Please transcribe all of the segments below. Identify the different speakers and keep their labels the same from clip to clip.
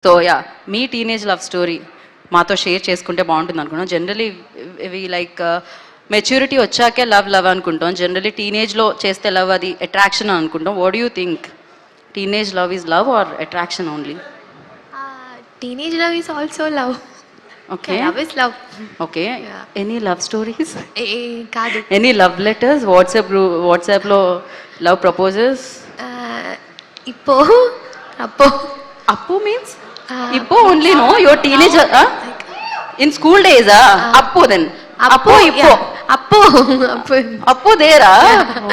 Speaker 1: So yeah, మీ teenage love story మాతో share చేసుకుంటే బాగుంటుంది అనుకున్నాం. జనరలీ వి లైక్ మెచ్యూరిటీ వచ్చాకే లవ్ అనుకుంటాం. జనరలీ టీనేజ్లో చేస్తే లవ్ అది అట్రాక్షన్ అనుకుంటాం. What do you think? Teenage love is love or attraction only?
Speaker 2: Teenage love is also love.
Speaker 1: Okay,
Speaker 2: Love is love.
Speaker 1: Okay.
Speaker 2: Yeah.
Speaker 1: Any love stories?
Speaker 2: కాదు.
Speaker 1: Any love letters? వాట్సాప్లో love proposals?
Speaker 2: ఇప్పో అప్పో
Speaker 1: అప్పు means ఇప్పో only? No, your teenage in school డేసా? అప్పు then అప్పు ఇప్పో
Speaker 2: అప్పో అప్పో
Speaker 1: అప్పు దేరా?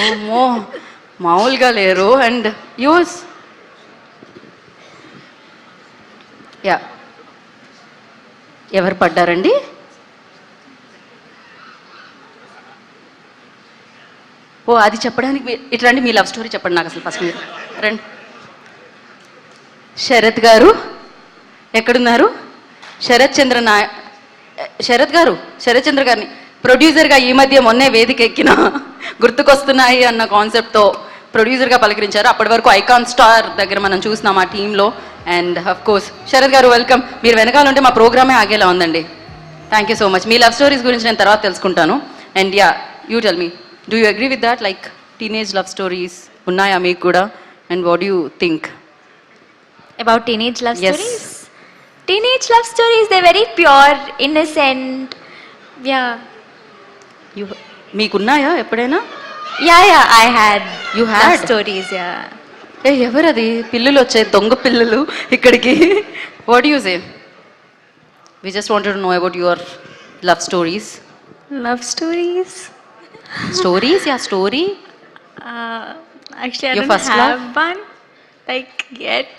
Speaker 1: ఓమో, మామూలుగా లేరు. అండ్ యూస్ యా, ఎవరు పడ్డారండి? ఓ, అది చెప్పడానికి ఇట్లాంటి మీ లవ్ స్టోరీ చెప్పండి నాకు అసలు ఫస్ట్. మీరు రండి. శరత్ గారు ఎక్కడున్నారు? శరత్ చంద్ర గారిని ప్రొడ్యూసర్గా ఈ మధ్య మొన్నే వేదిక ఎక్కిన గుర్తుకొస్తున్నాయి అన్న కాన్సెప్ట్తో ప్రొడ్యూసర్గా పలకరించారు. అప్పటి వరకు ఐకాన్ స్టార్ దగ్గర మనం చూసినాం ఆ టీంలో. అండ్ అఫ్ కోర్స్ శరత్ గారు వెల్కమ్. మీరు వెనకాల ఉంటే మా ప్రోగ్రామే ఆగేలా ఉందండి. Thank you so much. Me love stories గురించి నేను తర్వాత తెలుసుకుంటాను. And yeah, you tell me, do you agree with that? Like teenage love stories ఉన్నాయా మీకు కూడా? And what you think
Speaker 3: about teenage love
Speaker 1: Yes.
Speaker 3: stories? Teenage love stories, they're very pure, innocent. Yeah.
Speaker 1: You మీకున్నాయా ఎప్పుడైనా?
Speaker 3: Yeah, I had
Speaker 1: You
Speaker 3: love
Speaker 1: had?
Speaker 3: stories, yeah.
Speaker 1: ఏ, ఎవరది? పిల్లలు వచ్చాయి, దొంగ పిల్లలు ఇక్కడికి. What you say? We just wanted to know about your love stories.
Speaker 3: Love stories?
Speaker 1: Stories? Yeah, story.
Speaker 3: Actually, I
Speaker 1: Your
Speaker 3: don't
Speaker 1: first
Speaker 3: have
Speaker 1: love?
Speaker 3: one. Like, yet.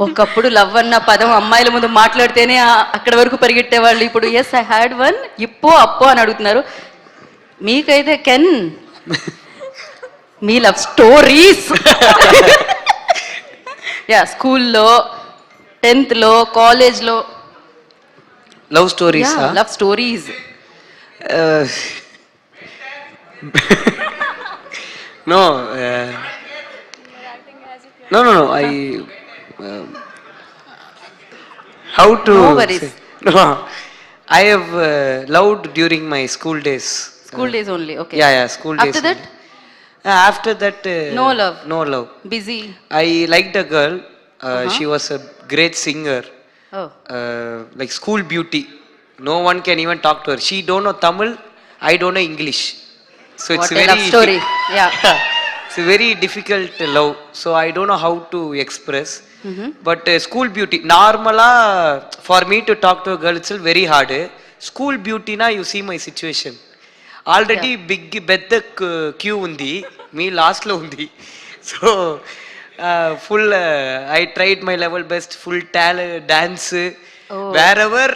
Speaker 1: ఒకప్పుడు love అన్న పదం అమ్మాయిల ముందు మాట్లాడితేనే అక్కడ వరకు పరిగెట్టేవాళ్ళు. ఇప్పుడు ఎస్ ఐ హ్యాడ్ వన్, ఇప్పో అప్పో అని అడుగుతున్నారు. మీకైతే can me love stories? Yeah, స్కూల్లో, 10th కాలేజ్లో
Speaker 4: love stories?
Speaker 1: Love stories.
Speaker 4: No, no. I how to
Speaker 1: No worries.
Speaker 4: say? No, I have loved during my school days.
Speaker 1: School days only? Okay.
Speaker 4: Yeah, school days.
Speaker 1: After that?
Speaker 4: After that,
Speaker 1: No love.
Speaker 4: No love.
Speaker 1: Busy.
Speaker 4: I liked a girl. She was a great singer.
Speaker 1: Oh.
Speaker 4: Like school beauty. No one can even talk to her. She don't know Tamil. I don't know English. So it's
Speaker 1: What a
Speaker 4: very
Speaker 1: love story. Yeah.
Speaker 4: it's a very difficult love. So I don't know how to express. But school beauty, normally for me to talk to a girl itself very hard. School beauty na, you see my situation. Already big పెద్ద queue ఉంది, మీ last లో ఉంది. So full I tried my level best, full dance wherever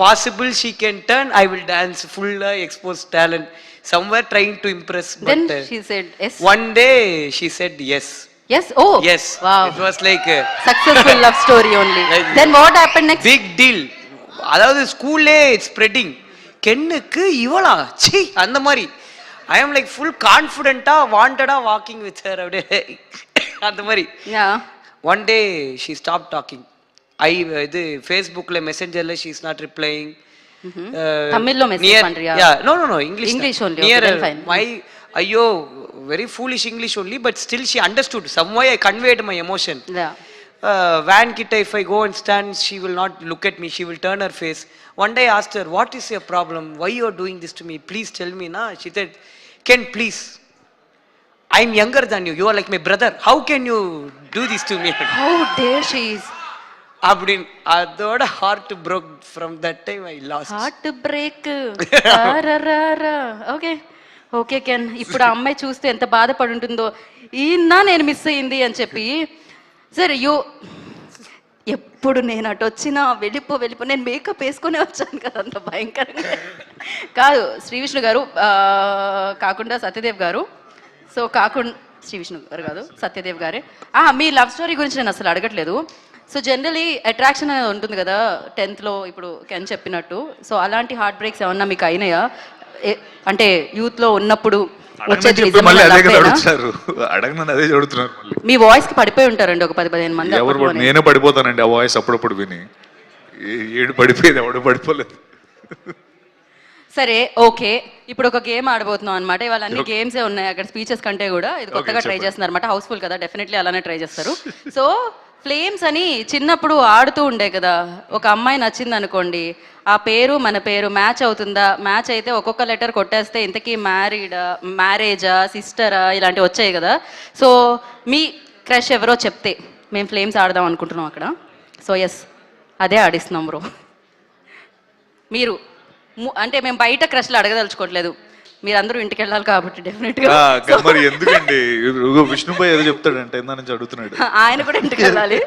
Speaker 4: possible she can turn, I will dance full expose talent somewhere trying to impress.
Speaker 1: Then
Speaker 4: But
Speaker 1: she said yes.
Speaker 4: one day she said yes.
Speaker 1: Yes. Oh.
Speaker 4: Yes.
Speaker 1: Wow.
Speaker 4: It was like
Speaker 1: Successful love story only.
Speaker 4: Like
Speaker 1: Then what happened next?
Speaker 4: big deal. அதாவது ஸ்கூல்லே it's spreading. கென்னுக்கு இவளா C அந்த மாதிரி. ஐ ஆம் like full கான்ஃபிடென்ட்டா வாண்டடா walking with her அப்படியே அந்த மாதிரி.
Speaker 1: Yeah.
Speaker 4: One day she stop talking. இது ஃபேஸ்புக்ல மெசேஞ்சர்ல ஷீ இஸ் நாட் ரிப்ளைங்.
Speaker 1: தமிழ்ல மெசேஜ் பண்றியா?
Speaker 4: Yeah, no, English
Speaker 1: only.
Speaker 4: Near
Speaker 1: Okay, then fine.
Speaker 4: my ஐயோ very foolish English only, but still she understood. Some way I conveyed my emotion.
Speaker 1: Yeah.
Speaker 4: Van kitta, if I go and stand, she will not look at me, she will turn her face. One day I asked her, what is your problem, why you are doing this to me, please tell me na. She said, Ken, please, I am younger than you are like my brother, how can you do this to me?
Speaker 1: How dare she is.
Speaker 4: அப்படின் அதோட heart broke. From that time I lost.
Speaker 1: Heart break. Okay, okay can. ఇప్పుడు ఆ అమ్మాయి చూస్తే ఎంత బాధపడి ఉంటుందో, ఈయన నేను మిస్ అయ్యింది అని చెప్పి. సరే, ఎప్పుడు నేను అటు వచ్చినా వెళ్ళిపో నేను మేకప్ వేసుకునే వచ్చాను కదా, అంత భయంకరంగా కాదు. శ్రీ విష్ణు గారు కాకుండా సత్యదేవ్ గారు. సో కాకుండా శ్రీ విష్ణు గారు కాదు, సత్యదేవ్ గారే. మీ లవ్ స్టోరీ గురించి నేను అసలు అడగట్లేదు. సో జనరలీ అట్రాక్షన్ అనేది ఉంటుంది కదా 10th ఇప్పుడు కెన్ చెప్పినట్టు. సో అలాంటి హార్ట్ బ్రేక్స్ ఏమన్నా మీకు అయినాయా? అంటే యూత్లో ఉన్నప్పుడు వచ్చేది
Speaker 5: చెప్పి
Speaker 1: నిజమేనా,
Speaker 5: మళ్ళీ అదే కదా
Speaker 1: తప్పేనా?
Speaker 5: అడుగుతున్నారు, అడగనని అదే చదువుతున్నారు మళ్ళీ.
Speaker 1: మీ వాయిస్ కి పడిపోయి ఉంటారండి ఒక 10-15 మంది
Speaker 5: ఎవరు
Speaker 1: అప్పట్లోనే.
Speaker 5: నేనే పడిపోతానండి ఆ వాయిస్ అప్పుడప్పుడు విని. ఏడు పడిపోయేది, ఎవడు పడిపోలేదు.
Speaker 1: సరే ఓకే, ఇప్పుడు ఒక గేమ్ ఆడబోతున్నాం అనమాట. ఇవాళ అన్ని గేమ్సే ఉన్నాయి అక్కడ, స్పీచెస్ కంటే కూడా ఇది కొత్తగా ట్రై చేస్తున్నారు అనమాట. హౌస్ఫుల్ కదా, డెఫినెట్లీ అలానే ట్రై చేస్తారు. సో ఫ్లేమ్స్ అని చిన్నప్పుడు ఆడుతూ ఉండే కదా, ఒక అమ్మాయి నచ్చింది అనుకోండి, ఆ పేరు మన పేరు మ్యాచ్ అవుతుందా, మ్యాచ్ అయితే ఒక్కొక్క లెటర్ కొట్టేస్తే ఇంతకీ మ్యారేజా, సిస్టరా, ఇలాంటివి వచ్చాయి కదా. సో మీ క్రష్ ఎవరో చెప్తే మేము ఫ్లేమ్స్ ఆడదాం అనుకుంటున్నాం అక్కడ. సో ఎస్, అదే ఆడిస్తున్నాం బ్రో. మీరు అంటే మేము బయట క్రష్లు అడగదలుచుకోవట్లేదు, మీరందరూ ఇంటికి వెళ్ళాలి కాబట్టి డెఫినెట్గా.
Speaker 5: మరి ఎందుకండి విష్ణుబాయ్ ఏదో చెప్తాడంటే ఇందా నుంచి అడుగుతున్నాడు.
Speaker 1: ఆయన కూడా ఇంటికి వెళ్ళాలి,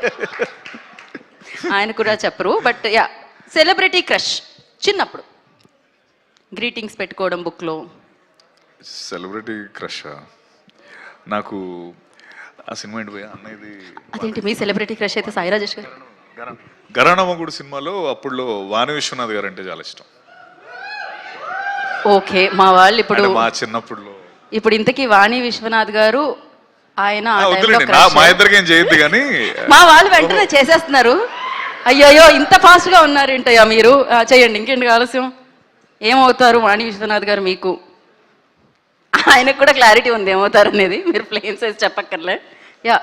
Speaker 1: ఆయన కూడా చెప్పరు. బట్ యా, సెలబ్రిటీ క్రష్ చిన్నప్పుడు గ్రీటింగ్స్ పెట్టుకోవడం బుక్లో.
Speaker 5: సెలబ్రిటీ క్రష్ నాకు ఆ సినిమా ఏంటి పోయా అన్నది.
Speaker 1: అదేంటి మీ సెలబ్రిటీ క్రష్ అయితే సాయి రాజేష్ గారు?
Speaker 5: గరానమ్మగుడు సినిమాలో అప్పుడులో వాణి విశ్వనాథ్ గారు అంటే చాలా ఇష్టం.
Speaker 1: ఓకే, మా వాళ్ళు ఇప్పుడు
Speaker 5: మా చిన్నప్పుడులో
Speaker 1: ఇప్పుడు ఇంతకీ వాణి విశ్వనాథ్ గారు ఆయన ఆ టైంలో
Speaker 5: వద్దులేండి,
Speaker 1: crush.
Speaker 5: మా ఇద్దరికి ఏం చేయొద్దు కానీ
Speaker 1: మా వాళ్ళు వెంటనే చేసేస్తున్నారు. అయ్యయ్యో ఇంత ఫాస్ట్ గా ఉన్నారు ఏంటయ్యా మీరు. చేయండి, ఇంకేంటి ఆలస్యం. ఏమవుతారు వాణి విశ్వనాథ్ గారు మీకు? ఆయనకు కూడా క్లారిటీ ఉంది ఏమవుతారు అనేది, మీరు ప్లేన్ సైజ్ చెప్పక్కర్లే. యా,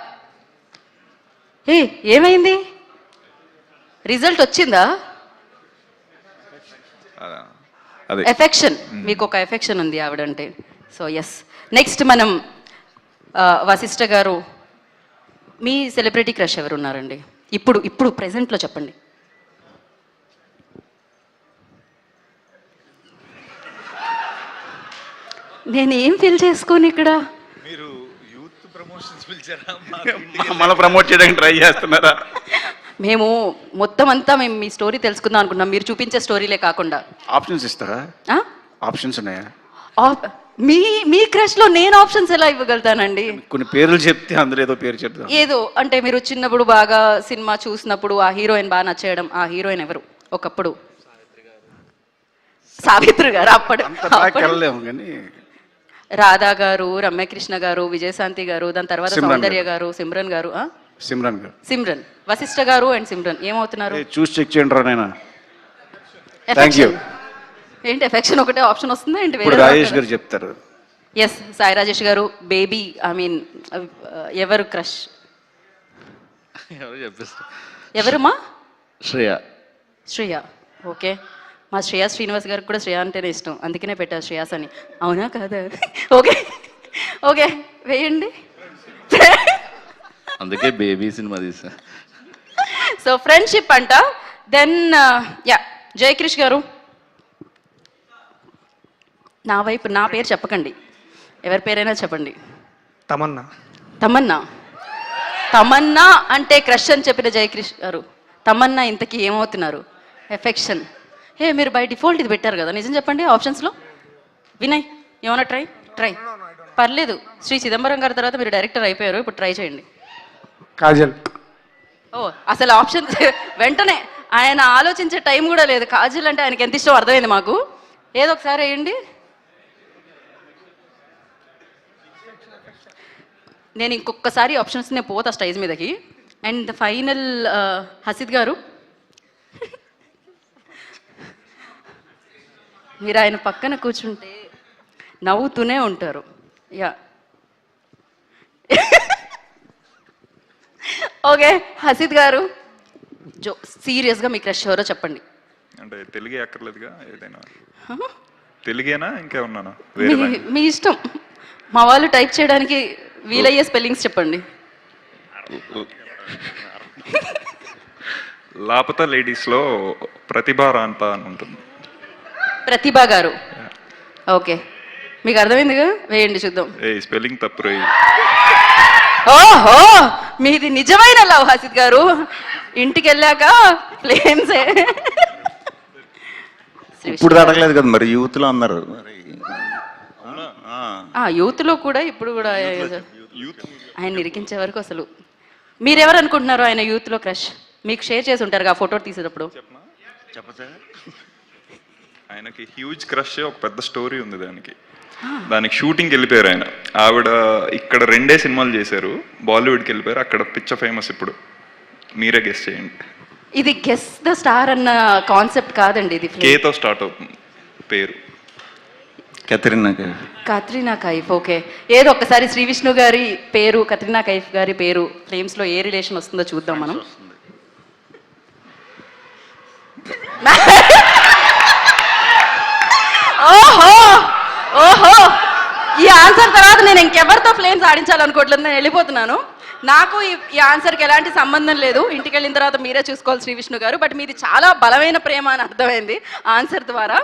Speaker 1: ఏమైంది? రిజల్ట్ వచ్చిందా?
Speaker 5: అదే
Speaker 1: ఎఫెక్షన్, మీకు ఒక ఎఫెక్షన్ ఉంది ఆవిడంటే. సో ఎస్, నెక్స్ట్ మనం వశిష్ఠ గారు, మీ సెలబ్రిటీ క్రష్ ఎవరు ఉన్నారండి ఇప్పుడు ప్రెసెంట్లో చెప్పండి. నేను ఏం ఫీల్ చేసుకోను ఇక్కడ.
Speaker 5: మీరు యూత్ ప్రమోషన్స్ పిలిచారా?
Speaker 6: మళ్ళీ ప్రమోట్ చేయడానికి ట్రై చేస్తున్నారా?
Speaker 1: మేము మొత్తం అంతా మేము మీ స్టోరీ తెలుసుకుందాం అనుకున్నాం, మీరు చూపించే స్టోరీలే కాకుండా.
Speaker 6: ఆప్షన్స్ ఇస్తారా?
Speaker 1: ఆ?
Speaker 6: ఆప్షన్స్ ఉన్నాయా?
Speaker 1: మీ క్రష్ లో నేను ఆప్షన్స్ ఎలా ఇవ్వగలుగుతానండి?
Speaker 6: కొన్ని పేర్లు చెప్తే అందరూ ఏదో పేరు చెప్తాం.
Speaker 1: ఏదో అంటే మీరు చిన్నప్పుడు బాగా సినిమా చూసినప్పుడు ఆ హీరోయిన్ బాగా నచ్చేయడం, ఆ హీరోయిన్ ఎవరు ఒకప్పుడు? సావిత్రి గారు.
Speaker 6: అంత బ్యాక్ వెళ్ళలేము కానీ
Speaker 1: రాధా గారు, రమ్యకృష్ణ గారు, విజయశాంతి గారు, దాని తర్వాత
Speaker 6: సిమ్రన్
Speaker 1: సౌందర్య గారు, సిమ్రన్ గారు.
Speaker 6: సిమ్రన్ గారు.
Speaker 1: సిమ్రన్, వశిష్ఠ గారు అండ్ సిమ్రన్ ఏమవుతున్నారు?
Speaker 6: చూసి చెక్ చేయండి రా నాయనా. Thank you.
Speaker 1: ఏంటి ఎఫెక్షన్ ఒకటే ఆప్షన్ వస్తుందా ఏంటి?
Speaker 6: ఇప్పుడు రాజేష్ గారు చెప్తారు.
Speaker 1: ఎస్, సాయి రాజేష్ గారు. బేబీ, ఐ మీన్ ఎవరు క్రష్?
Speaker 6: ఎవరు చెప్పేస్తారు?
Speaker 1: ఎవరుమా?
Speaker 6: శ్రేయ.
Speaker 1: శ్రేయ, ఓకే. మా శ్రేయా శ్రీనివాస్ గారికి కూడా శ్రేయ అంటేనే ఇష్టం, అందుకనే పెట్టారు శ్రేయాస్ అని. అవునా కాదా? ఓకే ఓకే, వేయండి.
Speaker 6: అందుకే బేబీ సినిమా తీసా.
Speaker 1: సో ఫ్రెండ్షిప్ అంట. దెన్ యా, జయక్రిష్ గారు. నా వైపు నా పేరు చెప్పకండి, ఎవరి పేరైనా చెప్పండి.
Speaker 7: తమన్నా.
Speaker 1: తమన్నా. తమన్నా అంటే క్రష్ అని చెప్పిన జయక్రిష్ గారు, తమన్నా ఇంతకీ ఏమవుతున్నారు? ఎఫెక్షన్. మీరు బై డిఫాల్ట్ ఇది పెట్టారు కదా, నిజం చెప్పండి ఆప్షన్స్లో. వినయ్, ఏమన్నా ట్రై పర్లేదు. శ్రీ చిదంబరం గారి తర్వాత మీరు డైరెక్టర్ అయిపోయారు, ఇప్పుడు ట్రై చేయండి.
Speaker 7: కాజల్.
Speaker 1: ఓ, అసలు ఆప్షన్స్ వెంటనే ఆయన ఆలోచించే టైం కూడా లేదు. కాజల్ అంటే ఆయనకి ఎంత ఇష్టం అర్థమైంది మాకు. ఏదో ఒకసారి వేయండి. నేను ఇంకొకసారి ఆప్షన్స్ నేను పోతా స్టేజ్ మీదకి. అండ్ ఫైనల్ హసిద్ గారు, మీరు ఆయన పక్కన కూర్చుంటే నవ్వుతూనే ఉంటారు. యా ఓకే, హసిద్ గారు సీరియస్గా మీ క్రష్ ఎవరో చెప్పండి.
Speaker 5: అంటే తెలుగే అక్కర్లేదుగా, ఏదైనా తెలుగేనా ఇంకేమన్నానా?
Speaker 1: మీ ఇష్టం. మా వాళ్ళు టైప్ చేయడానికి వీలయ్యే స్పెల్లింగ్స్ చెప్పండి.
Speaker 8: లాపత లేడీస్లో ప్రతిభ రాంత అని ఉంటుంది.
Speaker 1: ప్రతిభ గారు, ఓకే. మీకు అర్థమైందిగా, వేయండి చూద్దాం.
Speaker 8: స్పెల్లింగ్ తప్పు రే.
Speaker 1: ఓహో, మీది నిజమైన లవ్ హసిద్ గారు. ఇంటికి వెళ్ళాక ఫ్లేమ్సే.
Speaker 6: ఇప్పుడు అడగలేదు కదా మరి, యూత్ లో అన్నారు.
Speaker 1: యూత్ లో కూడా ఇప్పుడు కూడా ఆయన ఇరికించే వరకు అసలు మీరెవరు అనుకుంటున్నారు ఆయన యూత్ లో క్రష్? మీకు షేర్ చేసి ఉంటారు ఆ ఫోటో తీసేటప్పుడు.
Speaker 8: ఆయనకి హ్యూజ్ క్రష్ ఒక పెద్ద స్టోరీ ఉంది దానికి షూటింగ్కి వెళ్ళిపోయారు ఆయన. ఆవిడ ఇక్కడ 2 సినిమాలు చేశారు, బాలీవుడ్కి వెళ్ళిపోయారు, అక్కడ పిచ్చ ఫేమస్. ఇప్పుడు మీరే గెస్ చేయండి.
Speaker 1: ఇది గెస్ ద స్టార్ అన్న కాన్సెప్ట్ కాదండి, ఇది
Speaker 8: కేతో స్టార్ట్ అవుతుంది పేరు.
Speaker 1: కత్రినా కైఫ్. ఓకే, ఏదో ఒక్కసారి శ్రీ విష్ణు గారి పేరు, కత్రినా కైఫ్ గారి పేరు ఫ్లేమ్స్ లో ఏ రిలేషన్ వస్తుందో చూద్దాం మనం. ఓహో ఓహో, ఈ ఆన్సర్ తర్వాత నేను ఇంకెవరితో ఫ్లేమ్స్ ఆడించాలనుకోవట్లేదు, నేను వెళ్ళిపోతున్నాను. నాకు ఈ ఆన్సర్కి ఎలాంటి సంబంధం లేదు, ఇంటికి వెళ్ళిన తర్వాత మీరే చూసుకోవాలి శ్రీ విష్ణు గారు. బట్ మీది చాలా బలమైన ప్రేమ అని అర్థమైంది ఆన్సర్ ద్వారా.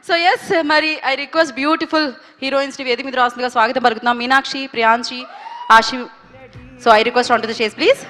Speaker 1: సో ఎస్, మరి ఐ రిక్వెస్ట్ బ్యూటిఫుల్ హీరోయిన్స్ ని వేదిక మీద రాస్తుందిగా స్వాగతం పలుకుతున్నాం. Meenakshi, Priyanshi, Aashi. So I request on to the stage please.